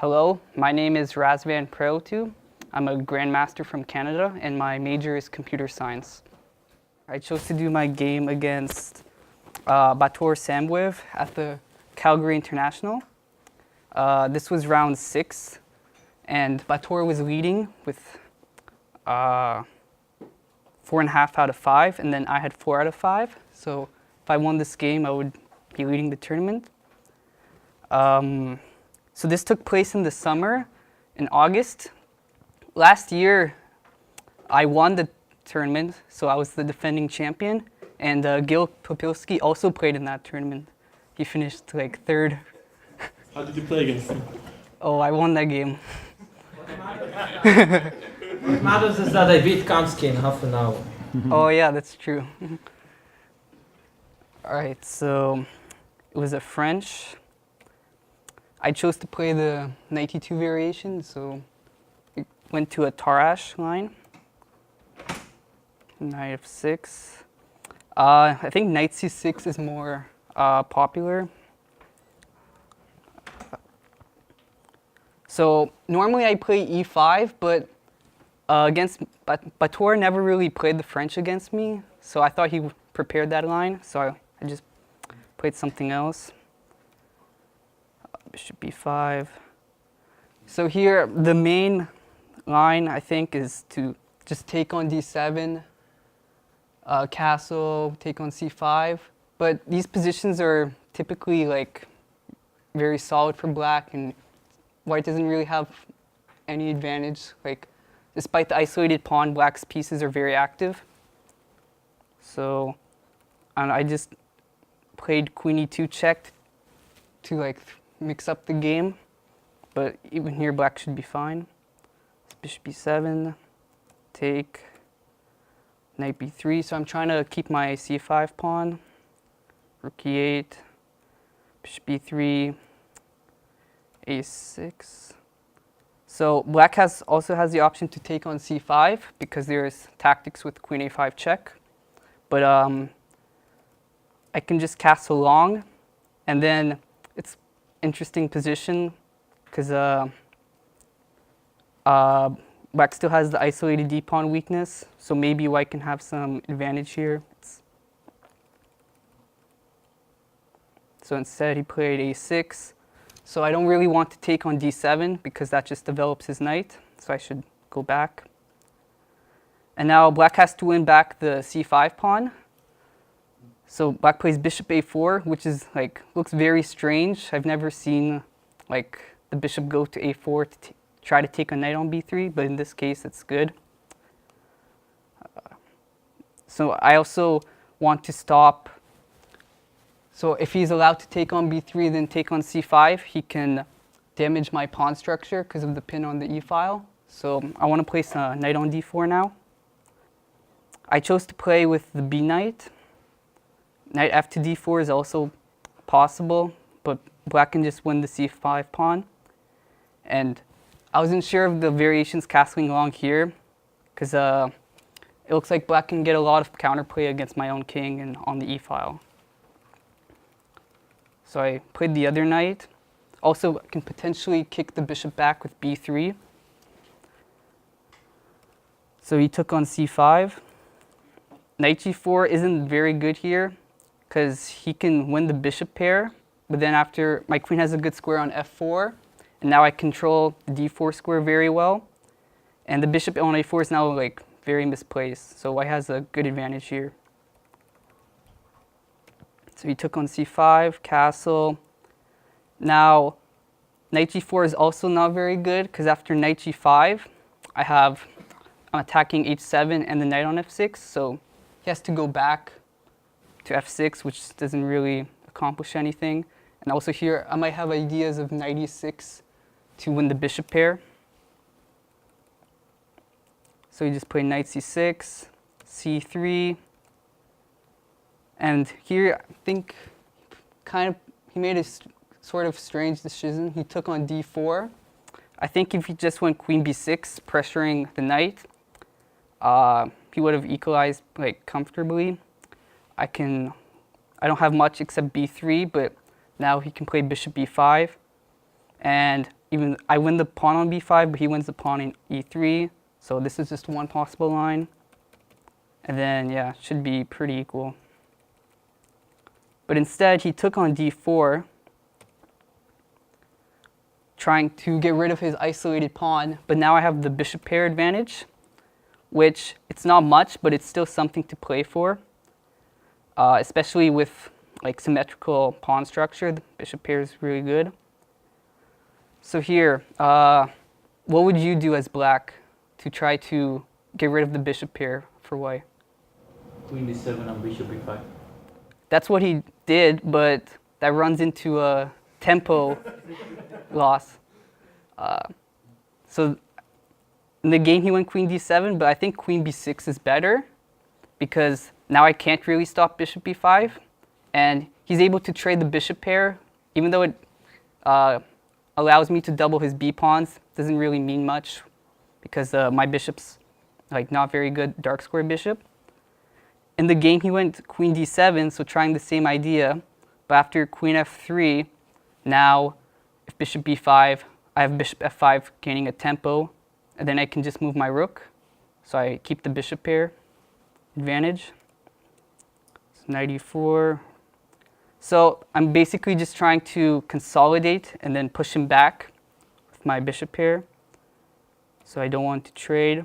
Hello, my name is Razvan Preotu. I'm a Grandmaster from Canada, and my major is computer science. I chose to do my game against Bator Sambuev at the Calgary International. This was round 6, and Bator was leading with 4.5 out of 5, and then I had 4 out of 5. So if I won this game, I would be leading the tournament. So this took place in the summer, in August. Last year, I won the tournament, so I was the defending champion. And Gil Popilski also played in that tournament. He finished like 3rd. How did you play against him? Oh, I won that game. What matters is that I beat Kamsky in half an hour. Oh yeah, that's true. All right, so it was a French. I chose to play the 92 variation, so it went to a Tarash line. Knight f6. I think knight c6 is more popular. So normally I play e5, but against Bator never really played the French against me, so I thought he prepared that line, so I just played something else. Bishop b5. So here, the main line, I think, is to just take on d7, castle, take on c5. But these positions are typically like very solid for black, and white doesn't really have any advantage. Like, despite the isolated pawn, black's pieces are very active. So, and I just played queen e2 check to like mix up the game, but even here black should be fine. Bishop b7, take, knight b3, so I'm trying to keep my c5 pawn. Rook e8, bishop b3, a6. So black also has the option to take on c5 because there's tactics with queen a5 check, but I can just castle long, and then it's interesting position because black still has the isolated d-pawn weakness, so maybe white can have some advantage here. So instead he played a6. So I don't really want to take on d7 because that just develops his knight, so I should go back. And now black has to win back the c5 pawn. So black plays bishop a4, which is like looks very strange. I've never seen like the bishop go to a4 to try to take a knight on b3, but in this case it's good. So I also want to stop. So if he's allowed to take on b3, then take on c5, he can damage my pawn structure because of the pin on the e-file. So I want to place a knight on d4 now. I chose to play with the b knight. Knight f to d4 is also possible, but black can just win the c5 pawn. And I wasn't sure of the variations castling along here, because it looks like black can get a lot of counterplay against my own king and on the e-file. So I played the other knight. Also, I can potentially kick the bishop back with b3. So he took on c5. Knight g4 isn't very good here, because he can win the bishop pair, but then after, my queen has a good square on f4, and now I control the d4 square very well, and the bishop on a4 is now like very misplaced, so white has a good advantage here. So he took on c5, castle. Now, knight g4 is also not very good, because after knight g5, I'm attacking h7 and the knight on f6, so he has to go back to f6, which doesn't really accomplish anything. And also here, I might have ideas of knight e6 to win the bishop pair. So you just play knight c6, c3, and here I think he made a sort of strange decision. He took on d4. I think if he just went queen b6, pressuring the knight, he would have equalized like comfortably. I don't have much except b3, but now he can play bishop b5. And even I win the pawn on b5, but he wins the pawn in e3. So this is just one possible line. And then, yeah, should be pretty equal. But instead, he took on d4, trying to get rid of his isolated pawn. But now I have the bishop pair advantage, which it's not much, but it's still something to play for, especially with like symmetrical pawn structure. The bishop pair is really good. So here, what would you do as black to try to get rid of the bishop pair for white? Queen d7 and bishop b5. That's what he did, but that runs into a tempo loss. So in the game he went queen d7, but I think queen b6 is better because now I can't really stop bishop b5, and he's able to trade the bishop pair, even though it allows me to double his b pawns. Doesn't really mean much because my bishop's like not very good dark square bishop. In the game he went queen d7, so trying the same idea, but after queen f3, now if bishop b5, I have bishop f5 gaining a tempo, and then I can just move my rook, so I keep the bishop pair advantage. So knight e4. So I'm basically just trying to consolidate and then push him back with my bishop pair, so I don't want to trade.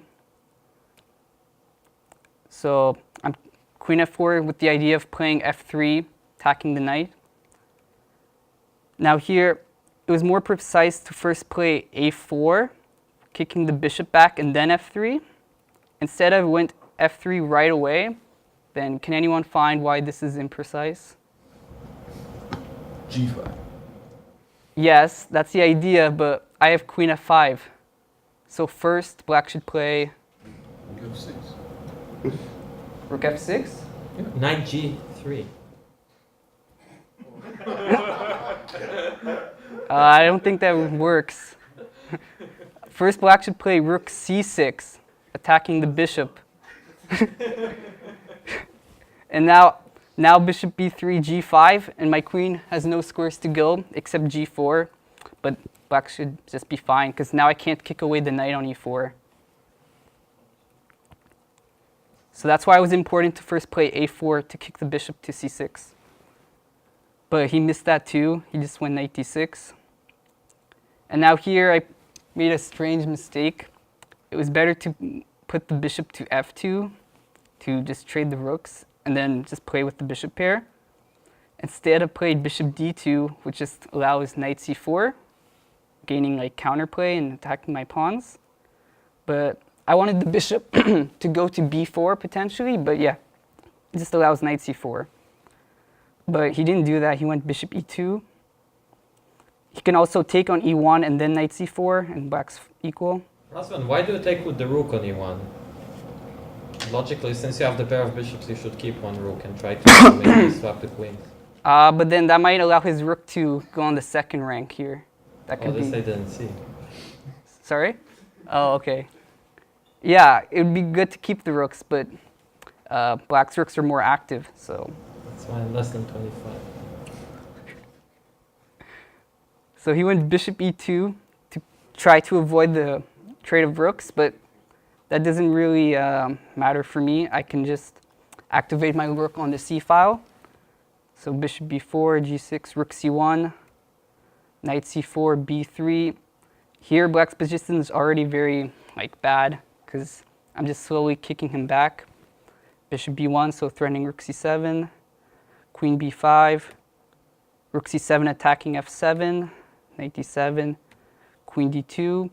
So I'm queen f4 with the idea of playing f3, attacking the knight. Now here, it was more precise to first play a4, kicking the bishop back, and then f3. Instead, I went f3 right away. Then can anyone find why this is imprecise? g5. Yes, that's the idea, but I have queen f5. So first, black should play f6. rook f6. Knight g3. I don't think that works. First, black should play rook c6, attacking the bishop. And now bishop b3, g5, and my queen has no squares to go except g4. But black should just be fine, because now I can't kick away the knight on e4. So that's why it was important to first play a4 to kick the bishop to c6. But he missed that too. He just went knight d6. And now here I made a strange mistake. It was better to put the bishop to f2 to just trade the rooks and then just play with the bishop pair. Instead, I played bishop d2, which just allows knight c4, gaining like counterplay and attacking my pawns. But I wanted the bishop to go to b4 potentially, but yeah, it just allows knight c4. But he didn't do that. He went bishop e2. He can also take on e1 and then knight c4, and black's equal. Razvan, why do you take with the rook on e1? Logically, since you have the pair of bishops, you should keep one rook and try to maybe swap the queens. But then that might allow his rook to go on the second rank here. That Oh, could this be. I didn't see. Sorry? Oh, okay. Yeah, it would be good to keep the rooks, but black's rooks are more active, so. That's why I'm less than 25. So he went bishop e2 to try to avoid the trade of rooks, but that doesn't really matter for me. I can just activate my rook on the c file. So bishop b4, g6, rook c1, knight c4, b3. Here, black's position is already very bad because I'm just slowly kicking him back. Bishop b1, so threatening rook c7, queen b5, rook c7 attacking f7, knight d7, queen d2.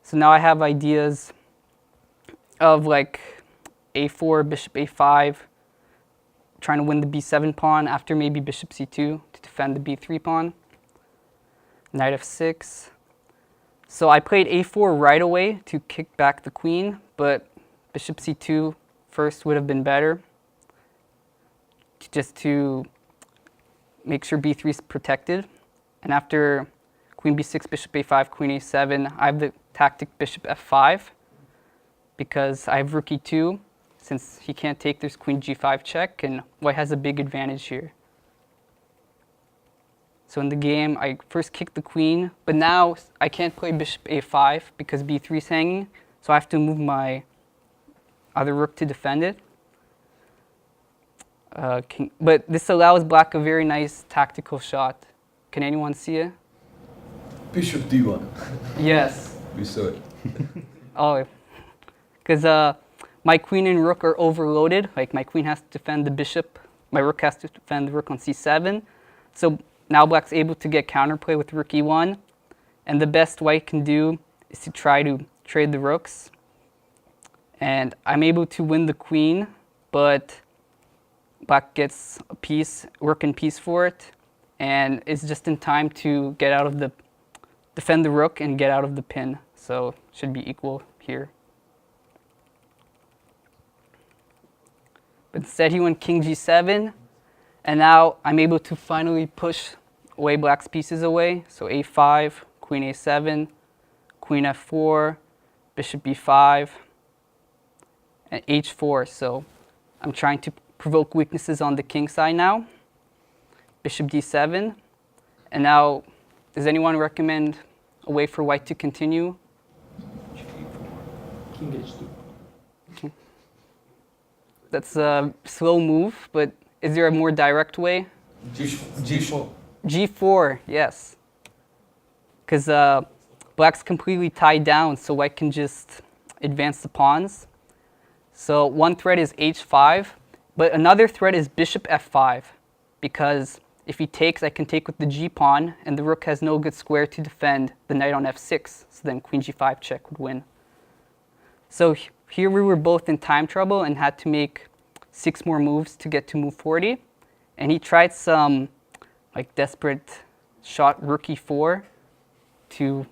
So now I have ideas of a4, bishop a5, trying to win the b7 pawn after maybe bishop c2 to defend the b3 pawn. Knight f6. So I played a4 right away to kick back the queen, but bishop c2 first would have been better, just to make sure b3 is protected. And after queen b6, bishop a5, queen a7, I have the tactic bishop f5 because I have rook e2. Since he can't take, there's queen g5 check, and white has a big advantage here. So in the game, I first kicked the queen, but now I can't play bishop a5 because b3 is hanging, so I have to move my other rook to defend it. But this allows black a very nice tactical shot. Can anyone see it? Bishop d1. Yes. We saw it. Oh, because my queen and rook are overloaded. Like my queen has to defend the bishop, my rook has to defend the rook on c7. So now black's able to get counterplay with rook e1. And the best white can do is to try to trade the rooks. And I'm able to win the queen, but black gets a piece, rook and piece for it. And it's just in time to get out of the, defend the rook and get out of the pin. So should be equal here. But instead he went king g7. And now I'm able to finally push away black's pieces away. So a5, queen a7, queen f4, bishop b5, and h4. So I'm trying to provoke weaknesses on the king side now. Bishop d7. And now, does anyone recommend a way for white to continue? King h2. Okay. That's a slow move, but is there a more direct way? G4. G4, yes. Because black's completely tied down, so white can just advance the pawns. So one threat is h5, but another threat is bishop f5, because if he takes, I can take with the g-pawn, and the rook has no good square to defend the knight on f6, so then queen g5 check would win. So here we were both in time trouble and had to make 6 more moves to get to move 40. And he tried some like desperate shot rook e4 to,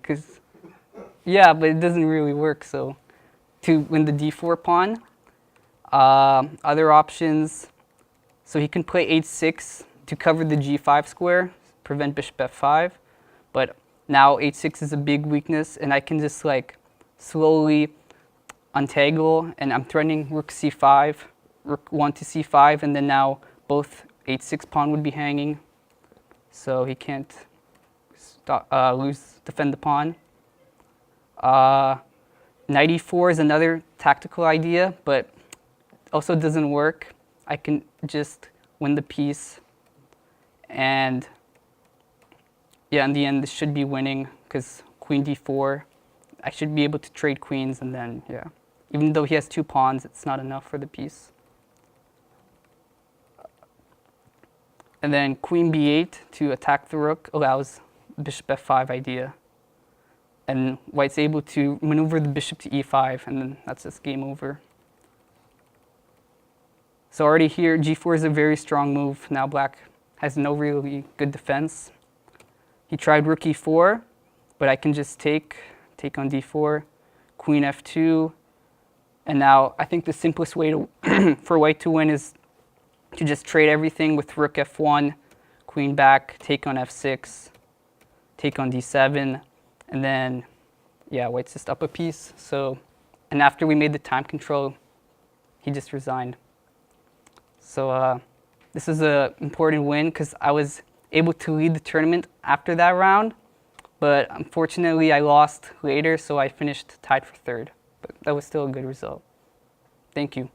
because, yeah, but it doesn't really work, so to win the d4 pawn. Other options, so he can play h6 to cover the g5 square, prevent bishop f5. But now h6 is a big weakness, and I can just like slowly untangle, and I'm threatening rook c5, rook 1 to c5, and then now both h6 pawn would be hanging, so he can't defend the pawn. Knight e4 is another tactical idea, but also doesn't work. I can just win the piece, and yeah, in the end this should be winning because queen d4, I should be able to trade queens, and then yeah, even though he has 2 pawns, it's not enough for the piece. And then queen b8 to attack the rook allows bishop f5 idea. And white's able to maneuver the bishop to e5, and then that's just game over. So already here, g4 is a very strong move. Now black has no really good defense. He tried rook e4, but I can just take on d4, queen f2, and now I think the simplest way to for white to win is to just trade everything with rook f1, queen back, take on f6, take on d7, and then, yeah, white's just up a piece. So, and after we made the time control, he just resigned. So this is an important win because I was able to lead the tournament after that round, but unfortunately I lost later, so I finished tied for 3rd. But that was still a good result. Thank you.